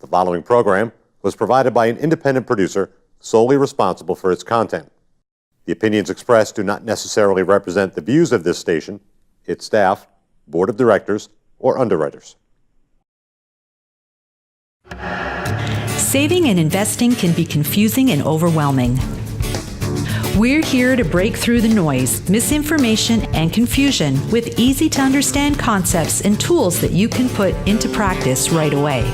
The following program was provided by an independent producer solely responsible for its content. The opinions expressed do not necessarily represent the views of this station, its staff, board of directors, or underwriters. Saving and investing can be confusing and overwhelming. We're here to break through the noise, misinformation, and confusion with easy-to-understand concepts and tools that you can put into practice right away.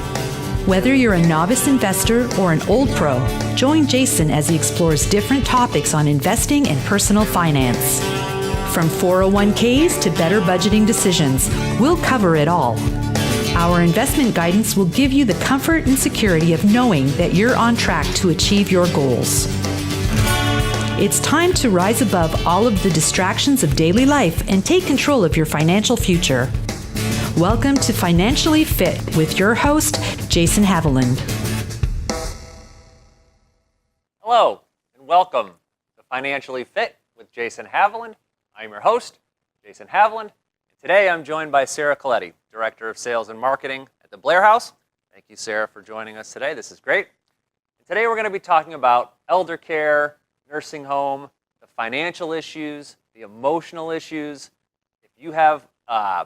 Whether you're a novice investor or an old pro, join Jason as he explores different topics on investing and personal finance. From 401ks to better budgeting decisions, we'll cover it all. Our investment guidance will give you the comfort and security of knowing that you're on track to achieve your goals. It's time to rise above all of the distractions of daily life and take control of your financial future. Welcome to Financially Fit with your host, Jason Haviland. Hello, and welcome to Financially Fit with Jason Haviland. I'm your host, Jason Haviland. And today I'm joined by Sarah Coletti, Director of Sales and Marketing at the Blair House. Thank you, Sarah, for joining us today. This is great. And today we're going to be talking about elder care, nursing home, the financial issues, the emotional issues. If you have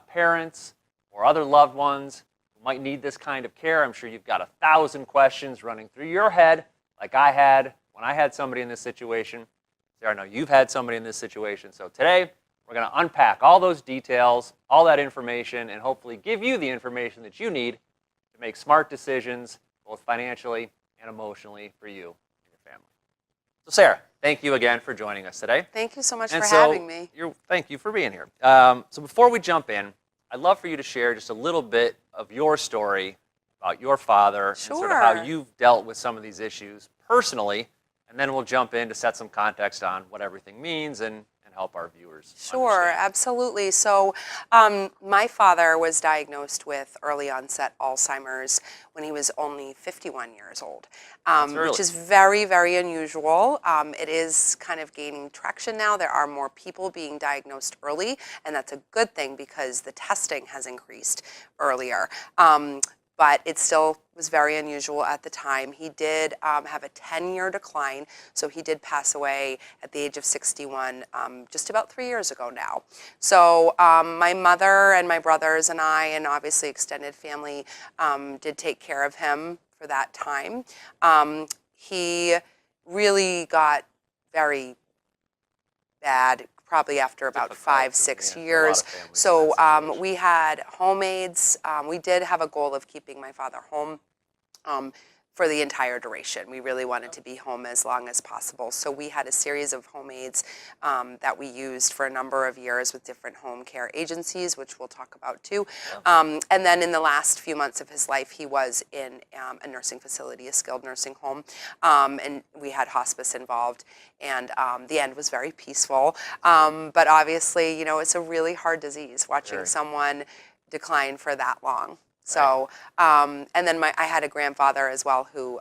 parents or other loved ones who might need this kind of care, I'm sure you've got 1,000 questions running through your head like I had when I had somebody in this situation. Sarah, I know you've had somebody in this situation. So today we're going to unpack all those details, all that information, and hopefully give you the information that you need to make smart decisions, both financially and emotionally, for you and your family. So Sarah, thank you again for joining us today. Thank you so much for having me. Thank you for being here. So before we jump in, I'd love for you to share just a little bit of your story about your father. Sure. And sort of how you've dealt with some of these issues personally, and then we'll jump in to set some context on what everything means and help our viewers Sure, understand. absolutely. So my father was diagnosed with early onset Alzheimer's when he was only 51 years old, which is very, very unusual. It is kind of gaining traction now. There are more people being diagnosed early, and that's a good thing because the testing has increased earlier. But it still was very unusual at the time. He did have a 10-year decline, so he did pass away at the age of 61 just about 3 years ago now. So my mother and my brothers and I, and obviously extended family, did take care of him for that time. He really got very bad probably after about Difficult, 5-6 yeah, years. So we had home aides. We did have a goal of keeping my father home for the entire duration. We really wanted to be home as long as possible. So we had a series of home aides that we used for a number of years with different home care agencies, which we'll talk about too. And then in the last few months of his life, he was in a nursing facility, a skilled nursing home, and we had hospice involved. And the end was very peaceful. But obviously, you know, it's a really hard disease watching someone decline for that long. So, and then I had a grandfather as well who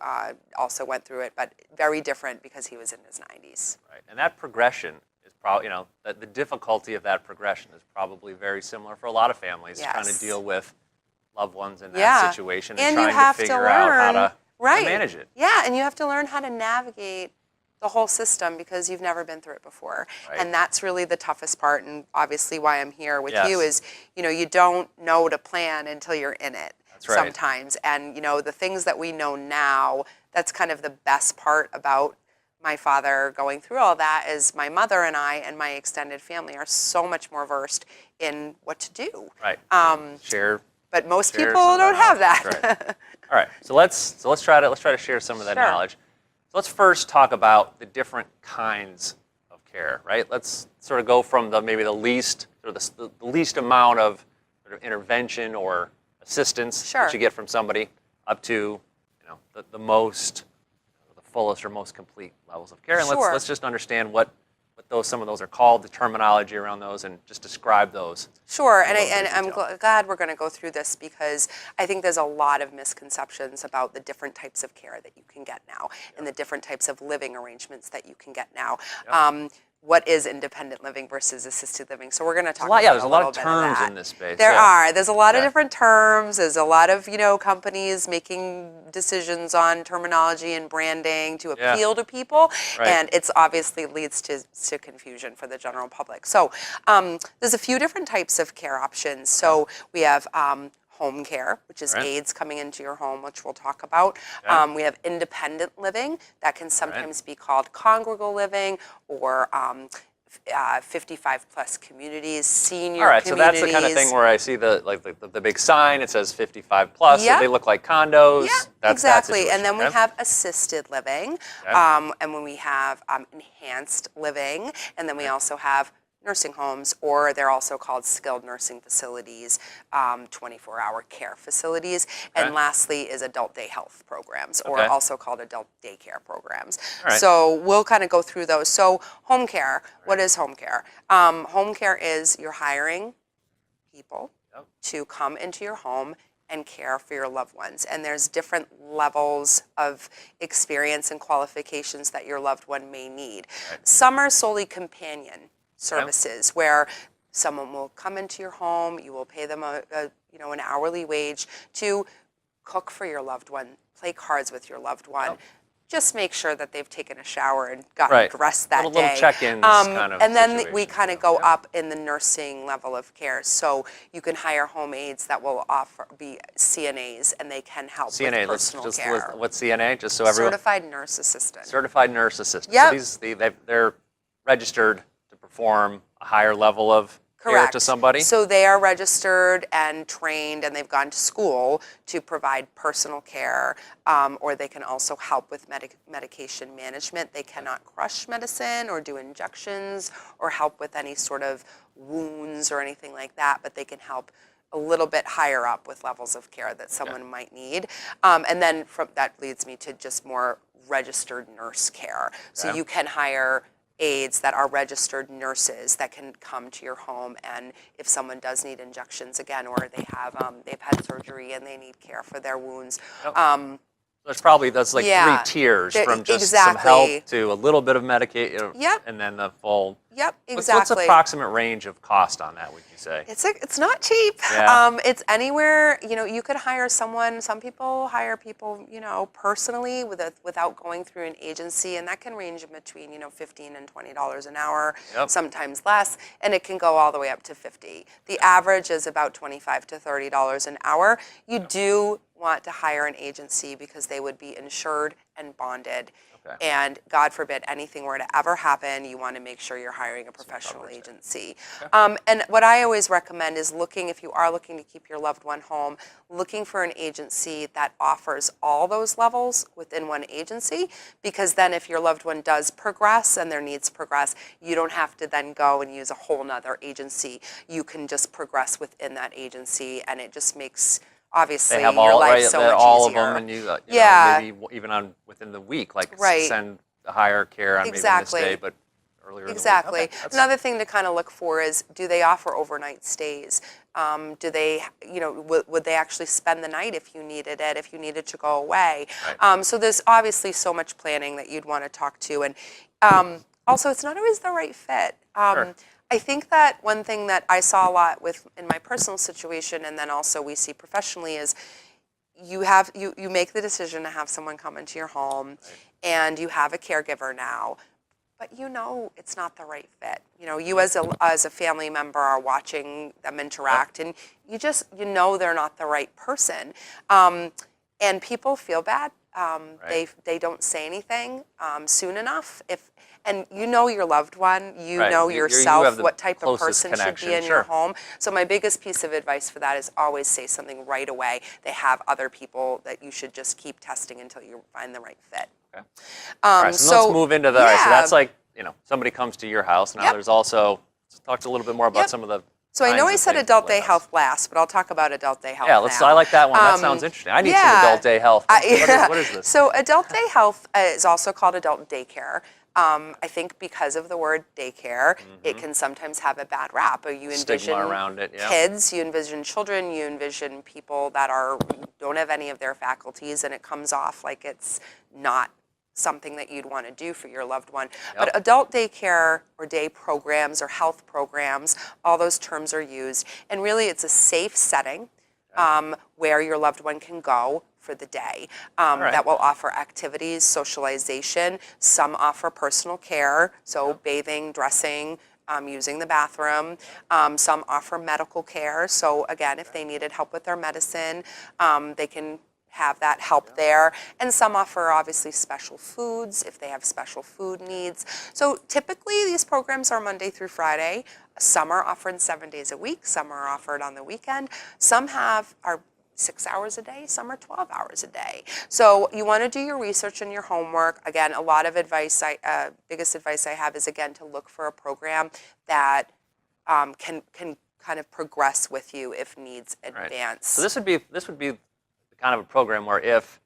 also went through it, but very different because he was in his 90s. Right, and that progression is probably, you know, the difficulty of that progression is probably very similar for a lot of families trying to deal with loved ones in that situation and trying to figure out how to manage it. Yeah, and you have to learn how to navigate the whole system because you've never been through it before. And that's really the toughest part, and obviously why I'm here with you is, you know, you don't know to plan until you're in it sometimes. And, you know, the things that we know now, that's kind of the best part about my father going through all that is my mother and I and my extended family are so much more versed in what to do. But most people don't have that. All right, so let's try to share some of that knowledge. So let's first talk about the different kinds of care, right? Let's sort of go from maybe the least amount of sort of intervention or assistance that you get from somebody up to, you know, the fullest or most complete levels of care. And let's just understand what some of those are called, the terminology around those, and just describe those. Sure, and I'm glad we're going to go through this because I think there's a lot of misconceptions about the different types of care that you can get now and the different types of living arrangements that you can get now. what is independent living versus assisted living. So we're going to talk there's a about lot a of little bit of terms that. in this space. There yeah. are. There's a lot of Yeah. different terms. There's a lot of, companies making decisions on terminology and branding to Yeah. appeal to people. Right. And it's obviously leads to confusion for the general public. So there's a few different types of care options. So we have home care, which is Right. aides coming into your home, which we'll talk about. Okay. We have independent living that can sometimes be called congregal living or 55 plus communities, senior All right, communities. so that's the kind of thing where I see the big sign. It says 55 plus. Yeah. So they look like condos. Yeah, That's exactly. That And then we situation, have assisted living, Okay. and when we have enhanced living, and then we also have nursing homes, or they're also called skilled nursing facilities, 24-hour care facilities. Okay. And lastly is adult day health programs, or Okay. also called adult daycare programs. All right. So we'll kind of go through those. So home care, what is home care? Home care is you're hiring people Yep. to come into your home and care for your loved ones. And there's different levels of experience and qualifications that your loved one may need. Right. Some are solely companion services where someone will come into your home, you will pay them an hourly wage to cook for your loved one, play cards with your loved one. Yep. Just make sure that they've taken a shower and gotten Right. dressed that Little day. check-ins kind of And then we situation. kind of go Yep. up in the nursing level of care. So you can hire home aides that will be CNAs, and they can help CNA, with let's personal just care. list what's CNA, just so everyone. Certified nurse assistant. Certified nurse assistant. Yep. So they're registered to perform a higher level of care Correct. to somebody. So they are registered and trained, and they've gone to school to provide personal care, or they can also help with medication management. They cannot crush medicine or do injections or help with any sort of wounds or anything like that, but they can help a little bit higher up with levels of care that someone might need. And then that leads me to just more registered nurse care. So Okay. you can hire aides that are registered nurses that can come to your home, and if someone does need injections again, or they've had surgery and they need care for their wounds. Yep. That's like Yeah. 3 tiers There- from just exactly. some help to a little bit of medication, Yep. and then the full. Yep, What's exactly. approximate range of cost on that, would you say? It's not cheap. Yeah. It's anywhere, you could hire someone, some people hire people, personally without going through an agency, and that can range in between, $15 and $20 an hour, Yep. sometimes less, and it can go all the way up to 50. The average is about $25 to $30 an hour. You do want to hire an agency because they would be insured and bonded. Okay. And God forbid anything were to ever happen, you want to make sure you're hiring a professional coverage there. agency. And what I always recommend is if you are looking to keep your loved one home, looking for an agency that offers all those levels within one agency, because then if your loved one does progress and their needs progress, you don't have to then go and use a whole nother agency. You can just progress within that agency, and it just makes obviously They have your all life so much all easier. of them, and you know, Yeah. maybe even within the week, like Right. send a higher care on Exactly. maybe this day, but earlier Exactly. in the week. Okay, Another thing to kind of look for is, do they offer overnight stays? Do they, would they actually spend the night if you needed it, if you needed to go away? Right. So there's obviously so much planning that you'd want to talk to. And also, it's not always the right fit. Sure. I think that one thing that I saw a lot in my personal situation, and then also we see professionally, is you make the decision to have someone come into your home, and you have a caregiver now, but it's not the right fit. You as a family member are watching them interact, and they're not the right person, and people feel bad. They don't say anything soon enough. And your loved one, Right. know You yourself have the what type of closest person should be connection, in your sure. home. So my biggest piece of advice for that is always say something right away. They have other people that you should just keep testing until you find the right fit. Okay. All right, so let's move into that. All right, so that's like, somebody comes to your house. Now Yep. there's also, let's talk a little bit more about Yep. some of the So I know I kinds of said things adult that day let us- health last, but I'll talk about adult day health Yeah, now. I like that one. That sounds interesting. I need some adult day health. What is this? So adult day health is also called adult daycare. I think because of the word daycare, it can sometimes have a bad rap. You envision Stigma around it, yeah. kids, you envision children, you envision people that don't have any of their faculties, and it comes off like it's not something that you'd want to do for your loved one. But adult daycare or day programs or health programs, all those terms are used. And really it's a safe setting where your loved one can go for the day that will offer activities, socialization. Some offer personal care, so bathing, dressing, using the bathroom. Some offer medical care. So again, if they needed help with their medicine, they can have that help there. And some offer obviously special foods if they have special food needs. So typically these programs are Monday through Friday. Some are offered 7 days a week. Some are offered on the weekend. Some are 6 hours a day, some are 12 hours a day. So you want to do your research and your homework. Again, a lot of advice, biggest advice I have is, again, to look for a program that can kind of progress with you if needs advance. Right. So this would be the kind of a program where if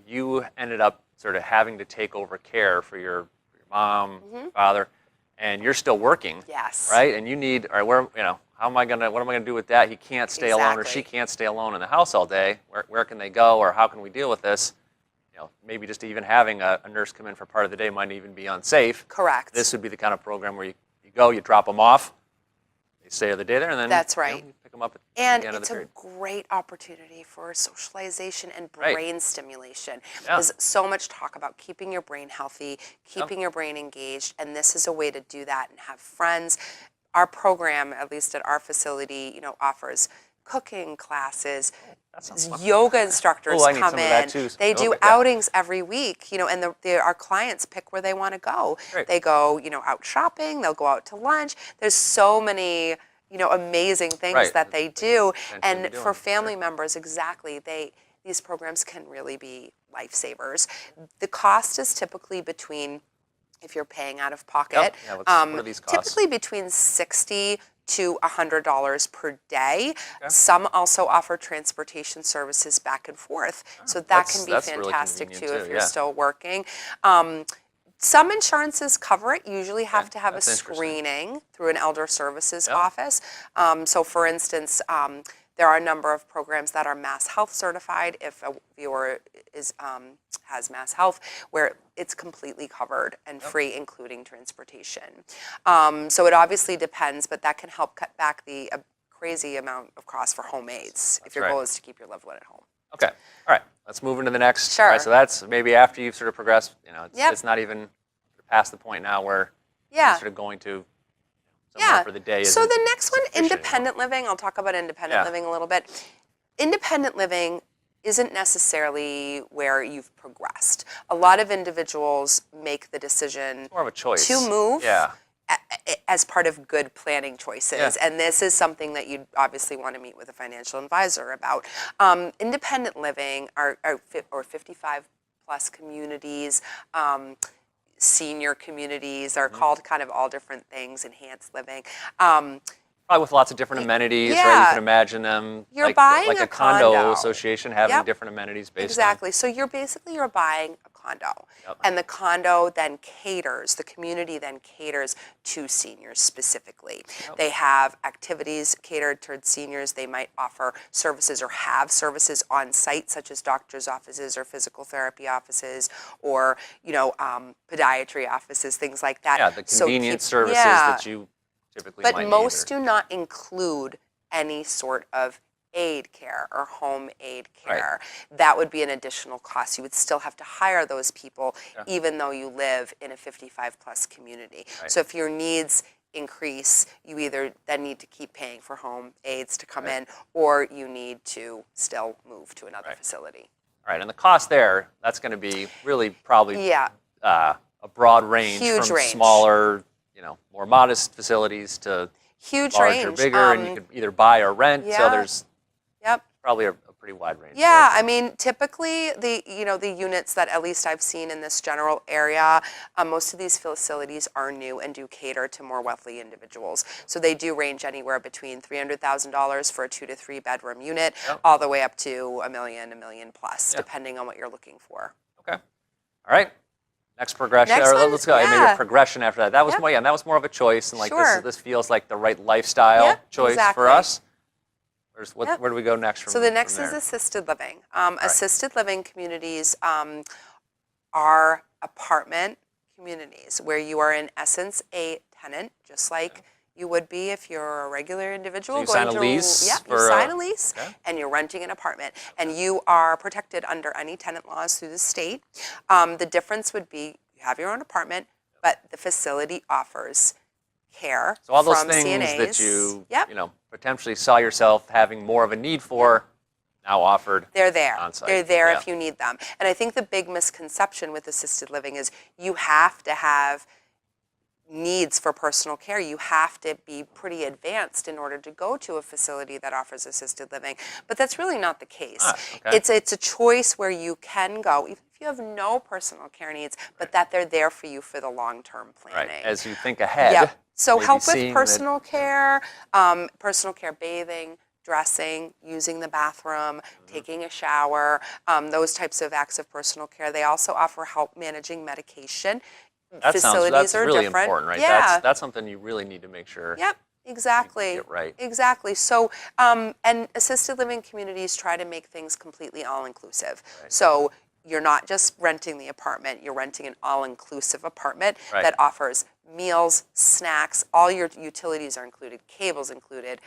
you ended up sort of having to take over care for your mom, father, and you're still working, right? And you need, all right, what am I gonna do with that? He can't stay alone, or she can't stay alone in the house all day. Where can they go, or how can we deal with this? Maybe just even having a nurse come in for part of the day might even be unsafe. Correct. This would be the kind of program where you go, you drop them off, they stay the day there, and then that's right. You pick them up at and the end of the period. It's a great opportunity for socialization and brain stimulation. There's so much talk about keeping your brain healthy, keeping your brain engaged, and this is a way to do that and have friends. Our program, at least at our facility, offers cooking classes. Yoga instructors come in. They do outings every week, and our clients pick where they want to go. Great. They go, out shopping. They'll go out to lunch. There's so many, amazing things that they do. And for family members, these programs can really be lifesavers. The cost is typically between, if you're paying out of pocket, what are these costs? typically between $60 to $100 per day. Some also offer transportation services back and forth, so that can be fantastic really too if you're still working. Some insurances cover it. You usually have to have a screening through an elder services office. So for instance, there are a number of programs that are Mass Health certified if a viewer has Mass Health, where it's completely covered and free, including transportation. So it obviously depends, but that can help cut back the crazy amount of cost for home aides if your goal is to keep your loved one at home. Okay. All right. Let's move into the next. Sure. All right, so that's maybe after you've sort of progressed. It's not even past the point now where you're sort of going to somewhere for the day. So the next one, independent living. I'll talk about independent living a little bit. Independent living isn't necessarily where you've progressed. A lot of individuals make the decision more of a choice to move as part of good planning choices. And this is something that you'd obviously want to meet with a financial advisor about. Independent living or 55 plus communities, senior communities are called kind of all different things, enhanced living. Probably with lots of different amenities, right? You can imagine them like a condo association having different amenities based on. So you're buying a condo. And the condo then caters, the community then caters to seniors specifically. They have activities catered towards seniors. They might offer services or have services on site, such as doctor's offices or physical therapy offices or, podiatry offices, things like that. Yeah, the convenience services that you typically might need. But most do not include any sort of aid care or home aid care. That would be an additional cost. You would still have to hire those people even though you live in a 55 plus community. So if your needs increase, you either then need to keep paying for home aides to come in, or you need to still move to another facility. All right, and the cost there, that's going to be really probably a broad range from smaller, more modest facilities to larger, bigger, and you could either buy or rent. So there's probably a pretty wide range. Yeah, I mean, typically the units that at least I've seen in this general area, most of these facilities are new and do cater to more wealthy individuals. So they do range anywhere between $300,000 for a 2 to 3 bedroom unit, all the way up to $1 million plus, depending on what you're looking for. Okay. All right. Next progression. Let's go. Maybe a progression after that. That was more. That was more of a choice, and this feels like the right lifestyle choice for us. Where do we go next? So the next is assisted living. Assisted living communities are apartment communities where you are in essence a tenant, just like you would be if you're a regular individual. So you sign a lease? Yeah, you sign a lease and you're renting an apartment. And you are protected under any tenant laws through the state. The difference would be you have your own apartment, but the facility offers care So all those from things CNAs. that you, Yep. you know, potentially saw yourself having more of a need for, now offered They're there. on-site. They're there Yeah. if you need them. And I think the big misconception with assisted living is you have to have needs for personal care. You have to be pretty advanced in order to go to a facility that offers assisted living. But that's really not the case. Okay. It's a choice where you can go, even if you have no personal care needs, but that they're there for you for the long-term planning. Right. As you think ahead. Yep. So maybe help seeing with that- personal care bathing, dressing, using the bathroom, taking a shower, those types of acts of personal care. They also offer help managing medication. That's Facilities are really different. important, right? Yeah. That's something you really need to make sure. Yep. Exactly. Get right. Exactly. So, and assisted living communities try to make things completely all-inclusive. Right. So you're not just renting the apartment, you're renting an all-inclusive apartment Right. that offers meals, snacks, all your utilities are included, cables included,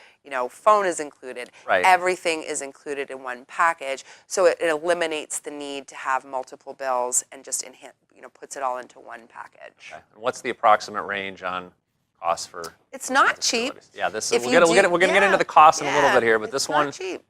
phone is included. Right. Everything is included in one package. So it eliminates the need to have multiple bills and just puts it all into one package. Okay. And what's the approximate range on costs for? It's not cheap. facilities? Yeah, this If we're you gonna do- we're gonna get yeah, into the costs in a little yeah, bit here, but it's this not one cheap.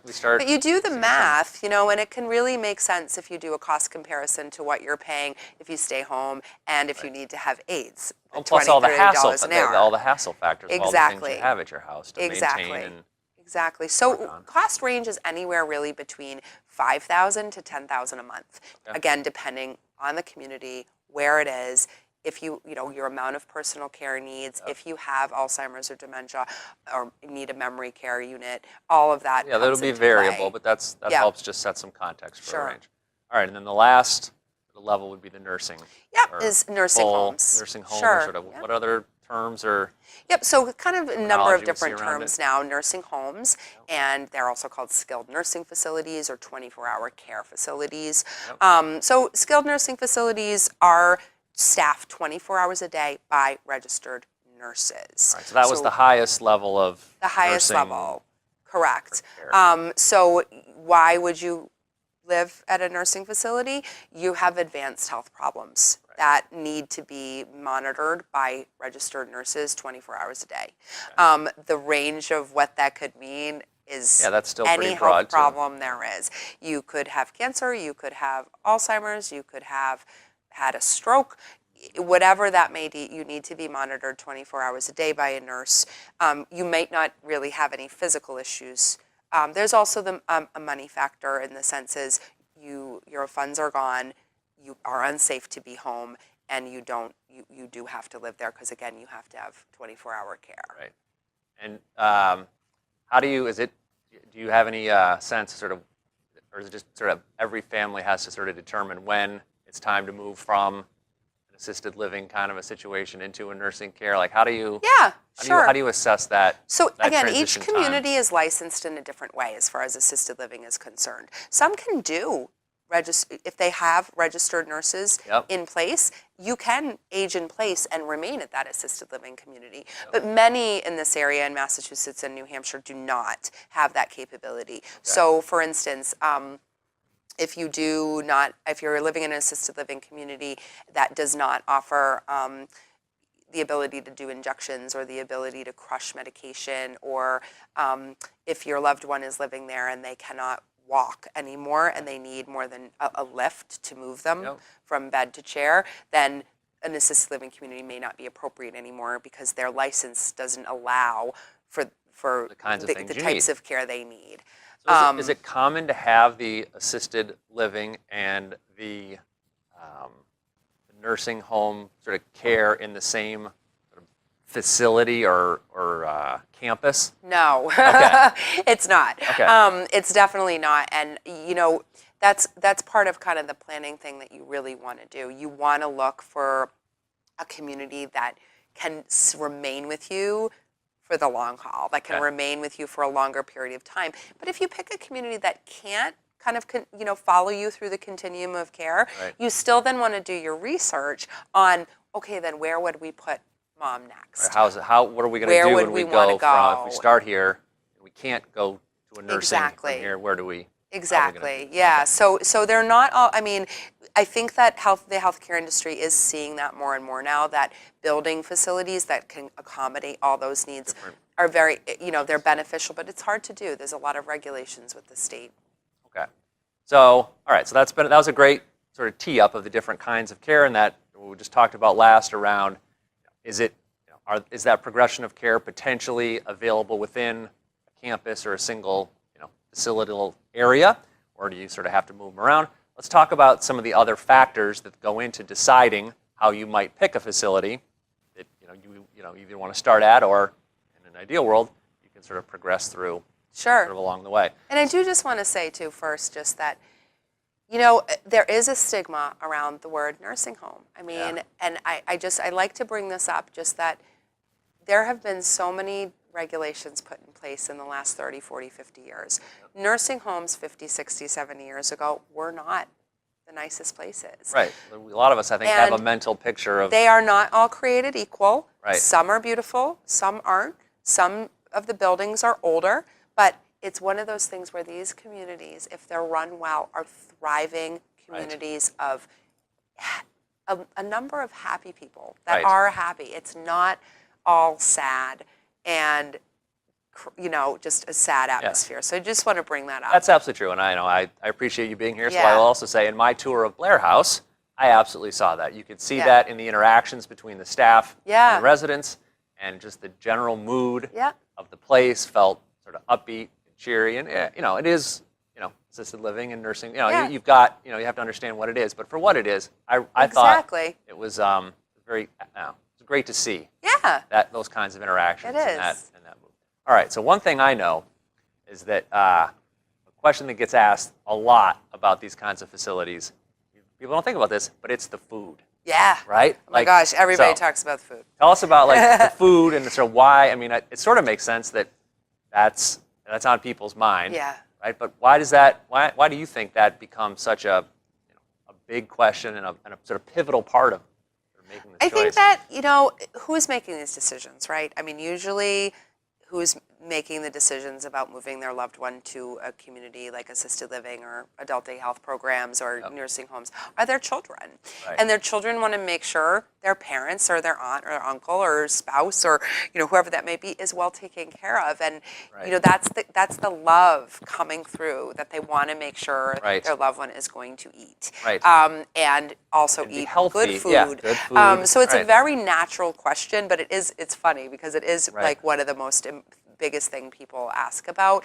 we start. But you do the math, and it can really make sense if you do a cost comparison to what you're paying if you stay home and if you need to have aides. Plus all the hassle, $20, $30 an hour. all the hassle factors, all the things Exactly. you have at your house to Exactly. maintain. And Exactly. So cost range is anywhere really between $5,000 to $10,000 a month. Okay. Again, depending on the community, where it is, if your amount of personal care needs, if you have Alzheimer's or dementia or need a memory care unit, all of that. yeah, that'll comes be into variable, play. but that Yeah. helps just set some context for Sure. a range. All right, and then the last level would be the nursing. Yep, or is nursing full homes. Nursing home, Sure. or sort of Yep. what other terms are? Yep, so kind of a number Terminology of we different see around terms it. now, nursing homes, and they're also called skilled nursing facilities or 24-hour care facilities. So skilled nursing facilities are staffed 24 hours a day by registered nurses. All right, so that was the highest level of The highest nursing level, correct. care. So why would you live at a nursing facility? You have advanced health problems that need to be monitored by registered nurses 24 hours a day. The range of what that could mean is Yeah, that's still any pretty health broad, too. problem there is. You could have cancer, you could have Alzheimer's, you could have had a stroke, whatever that may be, you need to be monitored 24 hours a day by a nurse. You might not really have any physical issues. There's also a money factor in the sense is your funds are gone, you are unsafe to be home, and you do have to live there because again you have to have 24-hour care. Right. And how do you? Do you have any sense sort of, or is it just sort of every family has to sort of determine when it's time to move from an assisted living kind of a situation into a nursing care? Like how do you? Yeah, sure. How do you assess that? So that again, each transition time? community is licensed in a different way as far as assisted living is concerned. Some can do if they have registered nurses Yep. in place, you can age in place and remain at that assisted living community. But many in this area in Massachusetts and New Hampshire do not have that capability. So for instance, if you're living in an assisted living community that does not offer the ability to do injections or the ability to crush medication, or if your loved one is living there and they cannot walk anymore and they need more than a lift to move them Yep. from bed to chair, then an assisted living community may not be appropriate anymore because their license doesn't allow for The kinds of things the you types need. of care they need. So is it common to have the assisted living and the nursing home sort of care in the same sort of facility or campus? No, Okay. it's not. Okay. It's definitely not. And, that's part of kind of the planning thing that you really want to do. You want to look for a community that can remain with you for the long haul, that can Okay. remain with you for a longer period of time. But if you pick a community that can't kind of follow you through the continuum of care. Right. You still then want to do your research on, okay, then where would we put mom next? Right. What are we going to Where do would when we we wanna go from, if we go? start here, we can't go to a nursing Exactly. from here, where do we? Exactly. Yeah. So they're not all. I mean, I think that the healthcare industry is seeing that more and more now. That building facilities that can accommodate all those needs are very, they're beneficial. But it's hard to do. There's a lot of regulations with the state. Okay. So, all right. So that was a great sort of tee up of the different kinds of care, and that we just talked about last around. Is that progression of care potentially available within a campus or a single facility area, or do you sort of have to move them around? Let's talk about some of the other factors that go into deciding how you might pick a facility that you either want to start at, or in an ideal world you can sort of progress through sort of along the way. And I do just want to say too first just that there is a stigma around the word nursing home. I mean, and I like to bring this up, just that there have been so many regulations put in place in the last 30, 40, 50 years. Nursing homes 50, 60, 70 years ago were not the nicest places. Right. A lot of us, I think, have a mental picture of... They are not all created equal. Right. Some are beautiful, some aren't. Some of the buildings are older, but it's one of those things where these communities, if they're run well, are thriving communities of a number of happy people that are happy. It's not all sad and just a sad atmosphere. So I just want to bring that up. That's absolutely true, and I appreciate you being here. So I will also say, in my tour of Blair House, I absolutely saw that. You could see that in the interactions between the staff and the residents, and just the general mood of the place felt sort of upbeat and cheery. And it is assisted living and nursing. You've got you have to understand what it is, but for what it is, I thought it was very. It's great to see those kinds of interactions. It is. In that move. All right. So one thing I know is that a question that gets asked a lot about these kinds of facilities. People don't think about this, but it's the food. Yeah. Right? Oh my gosh, everybody talks about the food. Tell us about the food and sort of why. I mean, it sort of makes sense that that's on people's mind. Yeah. Right? But why does that? Why do you think that becomes such a big question and a sort of pivotal part of making this choice? I think that who's making these decisions, right? I mean, usually who's making the decisions about moving their loved one to a community like assisted living or adult day health programs or nursing homes are their children. Right. And their children want to make sure their parents or their aunt or their uncle or spouse or whoever that may be is well taken care of. And that's the love coming through, that they want to make sure their loved one is going to eat. Right. And also eat healthy, good food. Yeah, good food. So it's a very natural question, but it's funny because it is like one of the most biggest thing people ask about.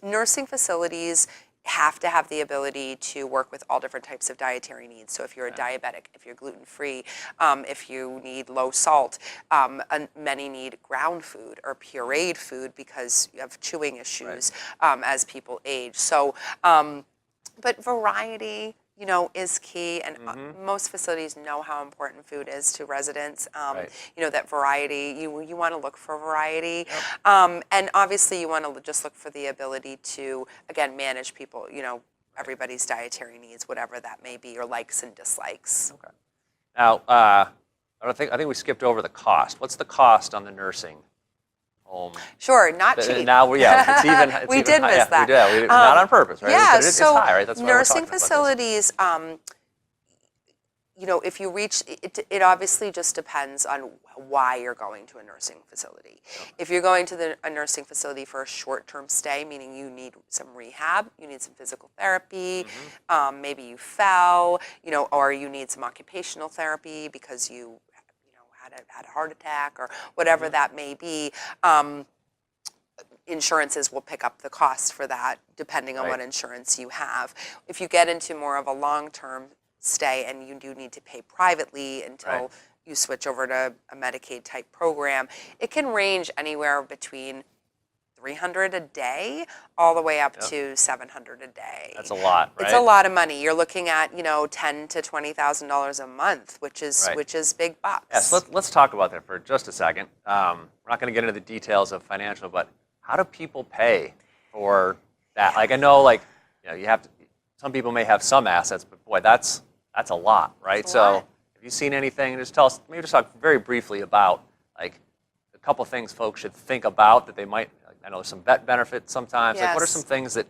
Nursing facilities have to have the ability to work with all different types of dietary needs. So if you're a diabetic, if you're gluten-free, if you need low salt, many need ground food or pureed food because you have chewing issues as people age. So, but variety, is key, and most facilities know how important food is to residents. That variety, you want to look for variety, and obviously you want to just look for the ability to, again, manage people, everybody's dietary needs, whatever that may be, or likes and dislikes. Okay. Now, I think we skipped over the cost. What's the cost on the nursing home? Sure, not cheap. Now, it's even. We did miss that. We did. Not on purpose, right? Yeah, but it's high, right? That's why nursing we're talking facilities, if you reach, it obviously just depends on why you're going to a nursing facility. Okay. If you're going to a nursing facility for a short-term stay, meaning you need some rehab, you need some physical therapy, maybe you fell, or you need some occupational therapy because you had a heart attack or whatever that may be, insurances will pick up the cost for that depending on what insurance you have. If you get into more of a long-term stay and you do need to pay privately until you switch over to a Medicaid type program, it can range anywhere between $300 a day all the way up to $700 a day. That's a lot, right? It's a lot of money. You're looking at $10,000 to $20,000 a month, which is big bucks. Yes, let's talk about that for just a second. We're not going to get into the details of financial, but how do people pay for that? Like I know, you have to. Some people may have some assets, but boy, that's a lot, right? That's a lot. Have you seen anything? Just tell us. Maybe just talk very briefly about like a couple things folks should think about that they might. I know there's some vet benefits sometimes. Like, what are Yes. some things that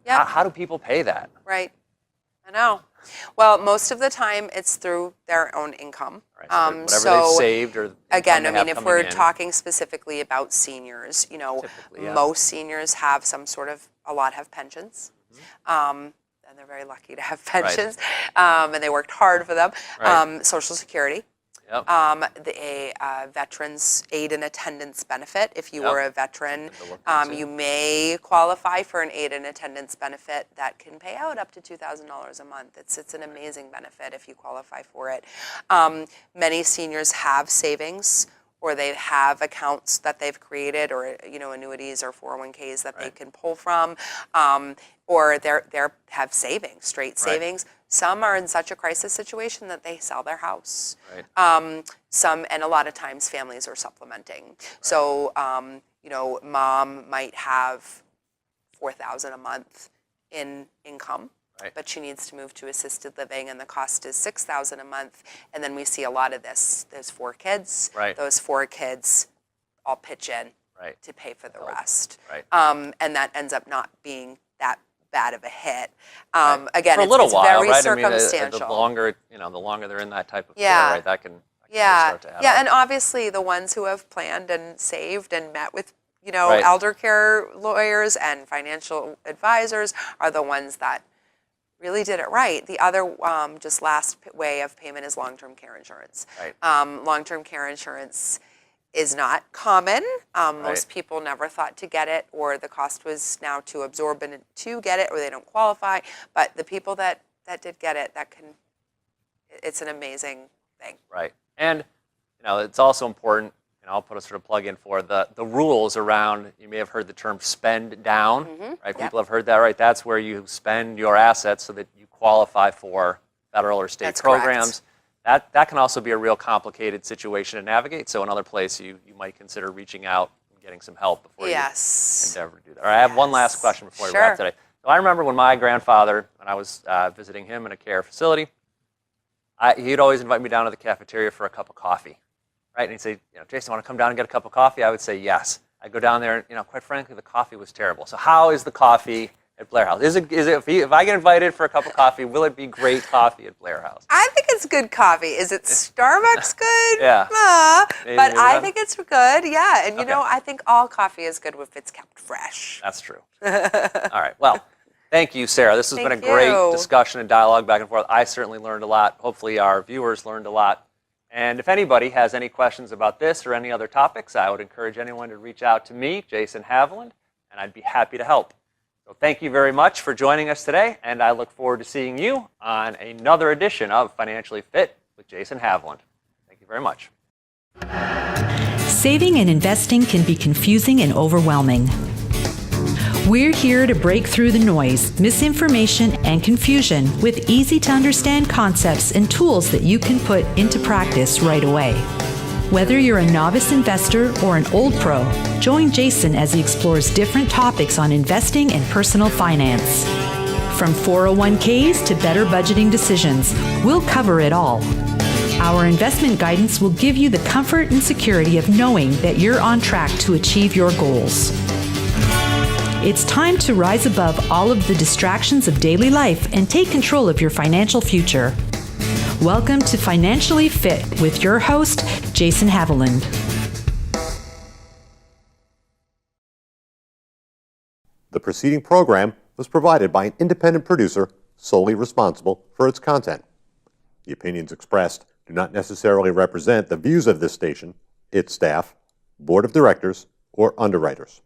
Yep. how do people pay that? Right. I know. Well, most of the time it's through their own income. Right, so whatever they've saved or again, income they have if coming we're in. talking specifically about seniors, Typically, yeah. most seniors have a lot have pensions. And they're very lucky to have pensions, and they worked hard for them. Right. Social Security. Yep. The Veterans Aid and Attendance Benefit. If you Yep. were a veteran, Something to look into. you may qualify for an aid and attendance benefit that can pay out up to $2,000 a month. It's an amazing benefit if you qualify for it. Many seniors have savings, or they have accounts that they've created, or annuities or 401ks that they can pull from, or they have savings, straight savings. Some are in such a crisis situation that they sell their house. Right. And a lot of times families are supplementing. So, mom might have $4,000 a month in income, but she needs to move to assisted living, and the cost is $6,000 a month. And then we see a lot of this. There's 4 kids. Right. Those 4 kids all pitch in to pay for the rest. Right. And that ends up not being that bad of a hit. Again, for a little it's while, very right? circumstantial. The longer they're in that type of care, Yeah. right? That can really Yeah, start to add up. and obviously the ones who have planned and saved and met with, Right. elder care lawyers and financial advisors are the ones that really did it right. The other just last way of payment is long-term care insurance. Right. Long-term care insurance is not common. Most people never thought to get it, or the cost was now too absorbent to get it, or they don't qualify. But the people that did get it, it's an amazing thing. Right. And it's also important, I'll put a sort of plug in for the rules around, you may have heard the term spend down, right? People have heard that, right? That's where you spend your assets so that you qualify for federal or state That's programs. That can also be a real complicated situation to navigate. So another place you might consider reaching out and getting some help before you endeavor to do that. All right, I have one last question before we wrap today. So I remember when my grandfather, when I was visiting him in a care facility, he'd always invite me down to the cafeteria for a cup of coffee, right? And he'd say, Jason, want to come down and get a cup of coffee? I would say yes. I'd go down there, and quite frankly, the coffee was terrible. So how is the coffee at Blair House? Is it if I get invited for a cup of coffee, will it be great coffee at Blair House? I think it's good coffee. Is it Starbucks good? Yeah. But I think it's good, yeah. And I think all coffee is good if it's kept fresh. That's true. All right. Well, thank you, Sarah. This has been a Thank great you. discussion and dialogue back and forth. I certainly learned a lot. Hopefully our viewers learned a lot. And if anybody has any questions about this or any other topics, I would encourage anyone to reach out to me, Jason Haviland, and I'd be happy to help. So thank you very much for joining us today, and I look forward to seeing you on another edition of Financially Fit with Jason Haviland. Thank you very much. Saving and investing can be confusing and overwhelming. We're here to break through the noise, misinformation, and confusion with easy-to-understand concepts and tools that you can put into practice right away. Whether you're a novice investor or an old pro, join Jason as he explores different topics on investing and personal finance. From 401ks to better budgeting decisions, we'll cover it all. Our investment guidance will give you the comfort and security of knowing that you're on track to achieve your goals. It's time to rise above all of the distractions of daily life and take control of your financial future. Welcome to Financially Fit with your host, Jason Haviland. The preceding program was provided by an independent producer solely responsible for its content. The opinions expressed do not necessarily represent the views of this station, its staff, board of directors, or underwriters.